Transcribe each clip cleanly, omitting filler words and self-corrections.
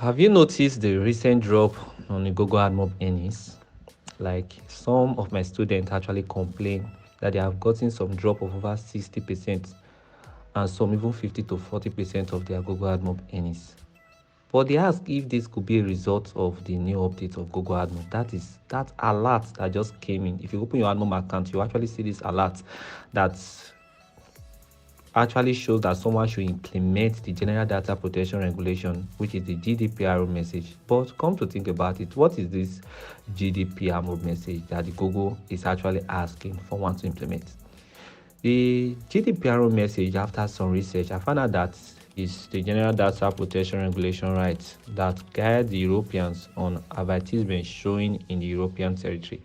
Have you noticed the recent drop on the Google Admob earnings? Like some of my students actually complain that they have gotten some drop of over 60% and some even 50 to 40% of their Google Admob earnings. But they ask if this could be a result of the new update of Google Admob. That alert that just came in. If you open your Admob account, you actually see this alert that actually shows that someone should implement the General Data Protection Regulation, which is the GDPR message. But come to think about it, what is this GDPR message that the Google is actually asking for one to implement? The GDPR message, after some research, I found out that is the General Data Protection Regulation rights that guide the Europeans on advertisement showing in the European territory.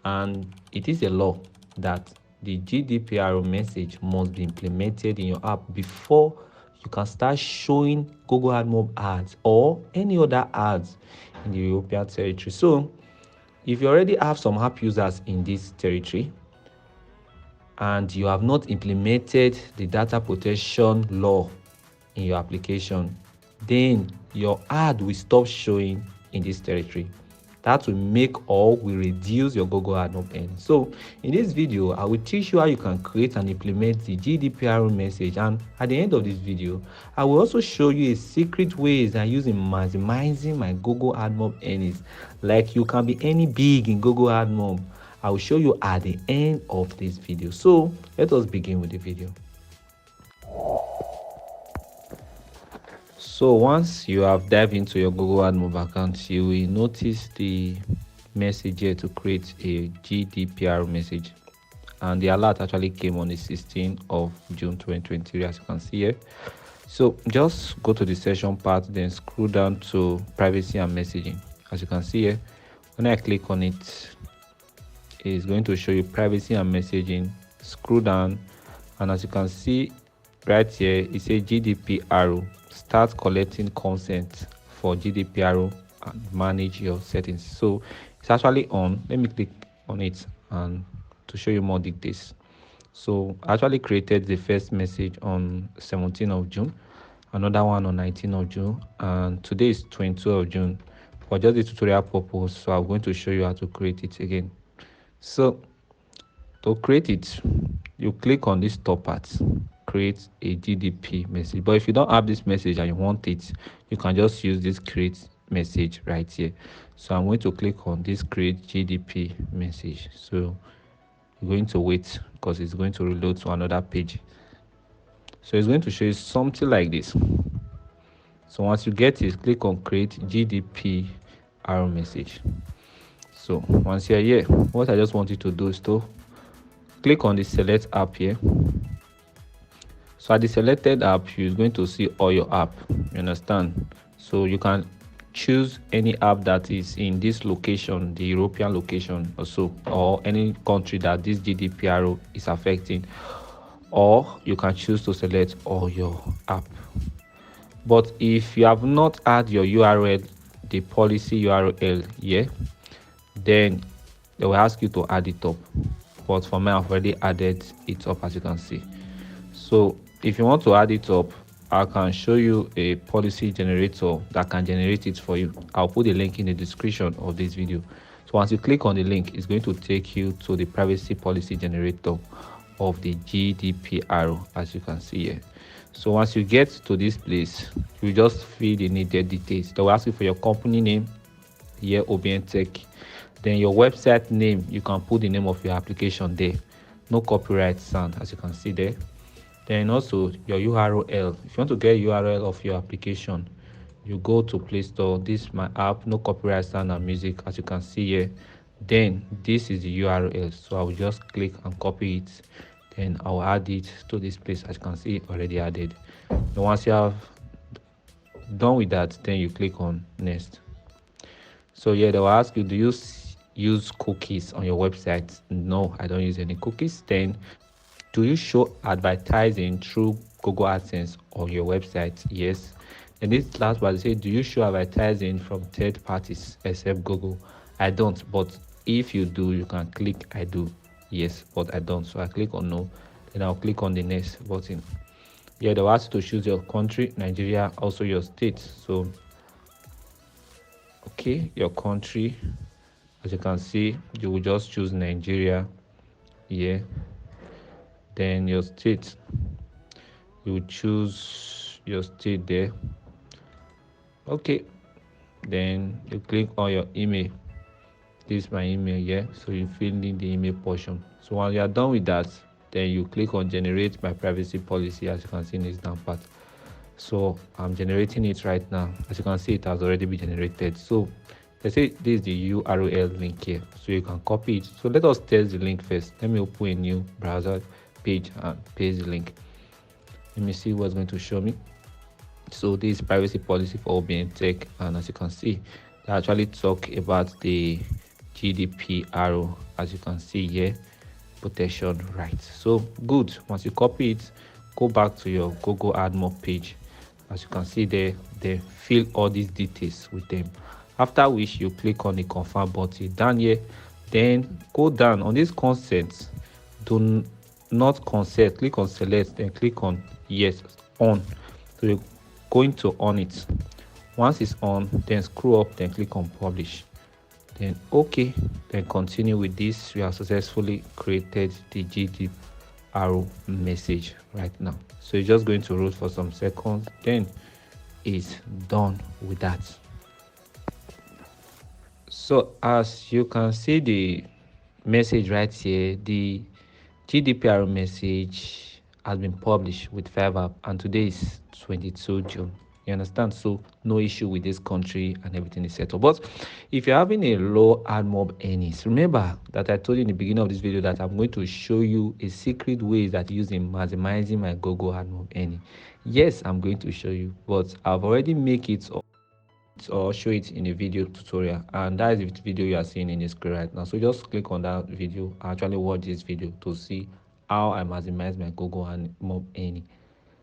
And it is a law that the GDPR message must be implemented in your app before you can start showing Google Admob ads or any other ads in the European territory. So if you already have some app users in this territory and you have not implemented the data protection law in your application, then your ad will stop showing in this territory. That will make or will reduce your Google Admob earnings. So in this video, I will teach you how you can create and implement the GDPR message. And at the end of this video, I will also show you a secret ways I use in maximizing my Google Admob earnings. Like you can be any big in Google Admob. I will show you at the end of this video. So let us begin with the video. So once you have dived into your Google Admob account, you will notice the message here to create a GDPR message. And the alert actually came on the 16th of June 2023, as you can see here. So just go to the session part, then scroll down to privacy and messaging. As you can see here, when I click on it, it's going to show you privacy and messaging. Scroll down, and as you can see right here, it says GDPR. Start collecting consent for GDPR and manage your settings. So it's actually on. Let me click on it and to show you more details. So I actually created the first message on 17th of June, another one on 19th of June, and today is 22nd of June. For just the tutorial purpose, so I'm going to show you how to create it again. So to create it, you click on this top part, create a GDP message. But if you don't have this message and you want it, you can just use this create message right here. So I'm going to click on this create GDP message. So you're going to wait because it's going to reload to another page. So it's going to show you something like this. So once you get it, click on create GDPR message. So once you're here, what I just want you to do is to click on the select app here. So at the selected app, you're going to see all your app. You understand? So you can choose any app that is in this location, the European location also, or any country that this GDPR is affecting, or you can choose to select all your app. But if you have not add your URL, the policy URL here, then they will ask you to add it up. But for me, I've already added it up, as you can see. So if you want to add it up, I can show you a policy generator that can generate it for you. I'll put the link in the description of this video. So once you click on the link, it's going to take you to the privacy policy generator of the GDPR, as you can see here. So once you get to this place, you just fill the needed details. They will ask you for your company name, here OBN Tech. Then your website name, you can put the name of your application there. No copyright sound, as you can see there. Then also your URL. If you want to get URL of your application, you go to Play Store. This is my app, no copyright sound and music, as you can see here. Then this is the URL. So I will just click and copy it. Then I'll add it to this place, as you can see, already added. Then once you have done with that, then you click on next. So yeah, they will ask you, do you use cookies on your website? No, I don't use any cookies. Then do you show advertising through Google AdSense on your website? Yes. And this last part, say, do you show advertising from third parties except Google? I don't, but if you do, you can click I do. Yes, but I don't. So I click on no, then I'll click on the next button. Yeah, they'll ask you to choose your country, Nigeria, also your state. So Okay, your country, as you can see, you will just choose Nigeria here. Then your state, you will choose your state there. Okay, then you click on your email. This is my email here, so you fill in the email portion. So when you are done with that, then you click on generate my privacy policy, as you can see in this down part. So I'm generating it right now. As you can see, it has already been generated. So let's say this is the URL link here, so you can copy it. So let us test the link first. Let me open a new browser page and paste the link. Let me see what's going to show me. So this is privacy policy for OBN Tech, and as you can see, they actually talk about the GDPR, as you can see here, protection rights. So good. Once you copy it, go back to your Google Admob page. As you can see there, they fill all these details with them. After which you click on the confirm button down here, then go down on this consent. Do not consent. Click on select, then click on yes on. So you're going to on it. Once it's on, then scroll up, then click on publish. Then okay, then continue with this. We have successfully created the GDPR message right now. So you're just going to roll for some seconds, then it's done with that. So as you can see the message right here, the GDPR message has been published with Fiverr, and today is 22 June. You understand? So no issue with this country and everything is settled. But if you're having a low Admob earnings, remember that I told you in the beginning of this video that I'm going to show you a secret way that using maximizing my Google Admob earning. Yes, I'm going to show you, but I've already make it or show it in a video tutorial, and that is the video you are seeing in the screen right now. So just click on that video, actually watch this video to see how I maximize my Google and mob earning.